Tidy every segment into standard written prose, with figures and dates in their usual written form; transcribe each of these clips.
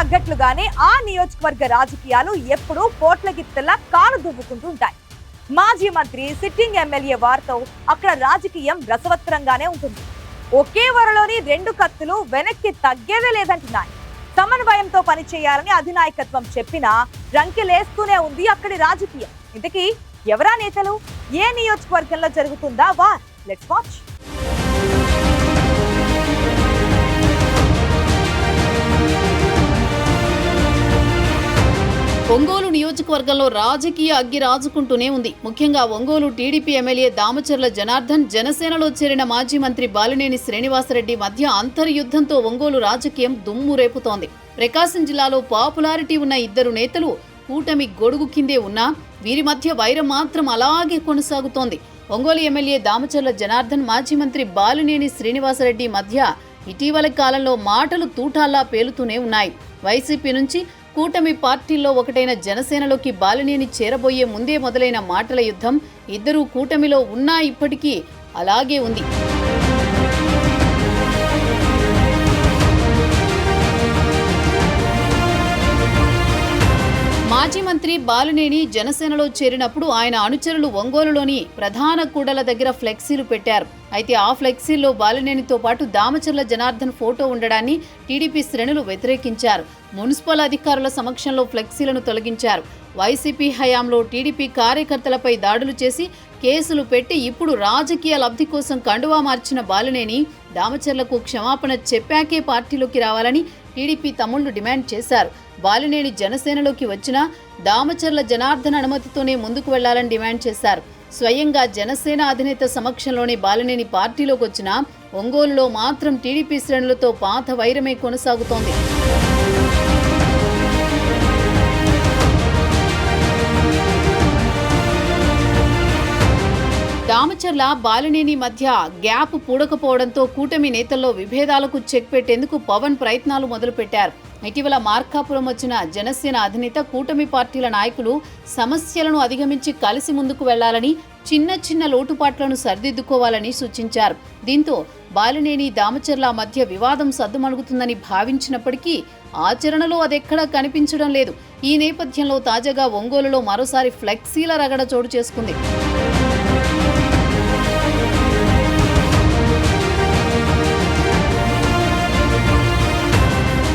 తగ్గట్లుగానే ఆ నియోజకవర్గ రాజకీయాలు ఎప్పుడూ పోట్ల గిత్తలా కాలు దువ్వుకుంటూ ఉంటాయి. మాజీ మంత్రి, సిట్టింగ్ ఎమ్మెల్యే వారితో అక్కడ రాజకీయం రసవత్తరంగానే ఉంటుంది. ఒకే వరలోని రెండు కత్తులు వెనక్కి తగ్గేదే లేదంటున్నాయి. సమన్వయంతో పనిచేయాలని అధినాయకత్వం చెప్పినా రంకెలేస్తూనే ఉంది అక్కడి రాజకీయం. ఇంతకీ ఎవరా నేతలు? ఏ నియోజకవర్గంలో జరుగుతుందా వార్? Let's watch. ఒంగోలు నియోజకవర్గంలో రాజకీయ అగ్గి రాజుకుంటూనే ఉంది. ముఖ్యంగా ఒంగోలు టీడీపీ ఎమ్మెల్యే దామచర్ల జనార్దన్, జనసేనలో చేరిన మాజీ మంత్రి బాలినేని శ్రీనివాసరెడ్డి మధ్య అంతర్యుద్ధంతో ఒంగోలు రాజకీయం దుమ్ము రేపుతోంది. ప్రకాశం జిల్లాలో పాపులారిటీ ఉన్న ఇద్దరు నేతలు కూటమి గొడుగు కిందే ఉన్నా వీరి మధ్య వైరం మాత్రం అలాగే కొనసాగుతోంది. ఒంగోలు ఎమ్మెల్యే దామచర్ల జనార్దన్, మాజీ మంత్రి బాలినేని శ్రీనివాసరెడ్డి మధ్య ఇటీవల కాలంలో మాటలు తూటాల్లా పేలుతూనే ఉన్నాయి. వైసీపీ నుంచి కూటమి పార్టీల్లో ఒకటైన జనసేనలోకి బాలినేని చేరబోయే ముందే మొదలైన మాటల యుద్ధం ఇద్దరూ కూటమిలో ఉన్నా ఇప్పటికీ అలాగే ఉంది. మాజీ మంత్రి బాలినేని జనసేనలో చేరినప్పుడు ఆయన అనుచరులు ఒంగోలులోని ప్రధాన కూడల దగ్గర ఫ్లెక్సీలు పెట్టారు. అయితే ఆ ఫ్లెక్సీల్లో బాలినేనితో పాటు దామచర్ల జనార్దన్ ఫోటో ఉండడాన్ని టీడీపీ శ్రేణులు వ్యతిరేకించారు. మున్సిపల్ అధికారుల సమక్షంలో ఫ్లెక్సీలను తొలగించారు. వైసీపీ హయాంలో టీడీపీ కార్యకర్తలపై దాడులు చేసి కేసులు పెట్టి ఇప్పుడు రాజకీయ లబ్ధి కోసం కండువా మార్చిన బాలినేని దామచర్లకు క్షమాపణ చెప్పాకే పార్టీలోకి రావాలని టీడీపీ తమ్ముళ్లు డిమాండ్ చేశారు. బాలినేని జనసేనలోకి వచ్చినా దామచర్ల జనార్దన్ అనుమతితోనే ముందుకు వెళ్లాలని డిమాండ్ చేశారు. స్వయంగా జనసేన అధినేత సమక్షంలోనే బాలినేని పార్టీలోకి వచ్చినా ఒంగోలులో మాత్రం టీడీపీ శ్రేణులతో పాత వైరమే కొనసాగుతోంది. దామచర్ల బాలినేని మధ్య గ్యాప్ పూడకపోవడంతో కూటమి నేతల్లో విభేదాలకు చెక్ పెట్టేందుకు పవన్ ప్రయత్నాలు మొదలుపెట్టారు. ఇటీవల మార్కాపురం వచ్చిన జనసేన అధినేత కూటమి పార్టీల నాయకులు సమస్యలను అధిగమించి కలిసి ముందుకు వెళ్లాలని, చిన్న చిన్న లోటుపాట్లను సరిదిద్దుకోవాలని సూచించారు. దీంతో బాలినేని దామచర్ల మధ్య వివాదం సద్దుమణుగుతుందని భావించినప్పటికీ ఆచరణలో అదెక్కడా కనిపించడం లేదు. ఈ నేపథ్యంలో తాజాగా ఒంగోలులో మరోసారి ఫ్లెక్సీల రగడ చోటు చేసుకుంది.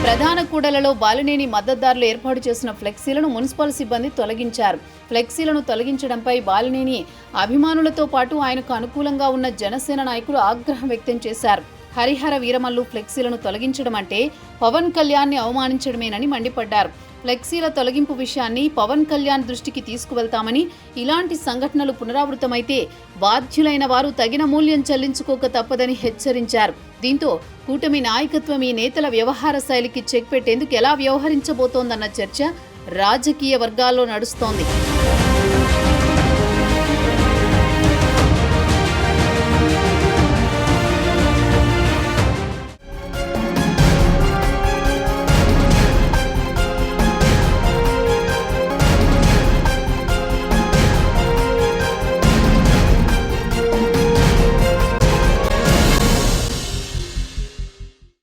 ప్రధాన కూడలలో బాలినేని మద్దతుదారులు ఏర్పాటు చేసిన ఫ్లెక్సీలను మున్సిపల్ సిబ్బంది తొలగించారు. ఫ్లెక్సీలను తొలగించడంపై బాలినేని అభిమానులతో పాటు ఆయనకు అనుకూలంగా ఉన్న జనసేన నాయకులు ఆగ్రహం వ్యక్తం చేశారు. హరిహర వీరమల్లు ఫ్లెక్సీలను తొలగించడం అంటే పవన్ కళ్యాణ్ని అవమానించడమేనని మండిపడ్డారు. ఫ్లెక్సీల తొలగింపు విషయాన్ని పవన్ కళ్యాణ్ దృష్టికి తీసుకువెళ్తామని, ఇలాంటి సంఘటనలు పునరావృతమైతే బాధ్యులైన వారు తగిన మూల్యం చెల్లించుకోక తప్పదని హెచ్చరించారు. దీంతో కూటమి నాయకత్వం ఈ నేతల వ్యవహార శైలికి చెక్ పెట్టేందుకు ఎలా వ్యవహరించబోతోందన్న చర్చ రాజకీయ వర్గాల్లో నడుస్తోంది.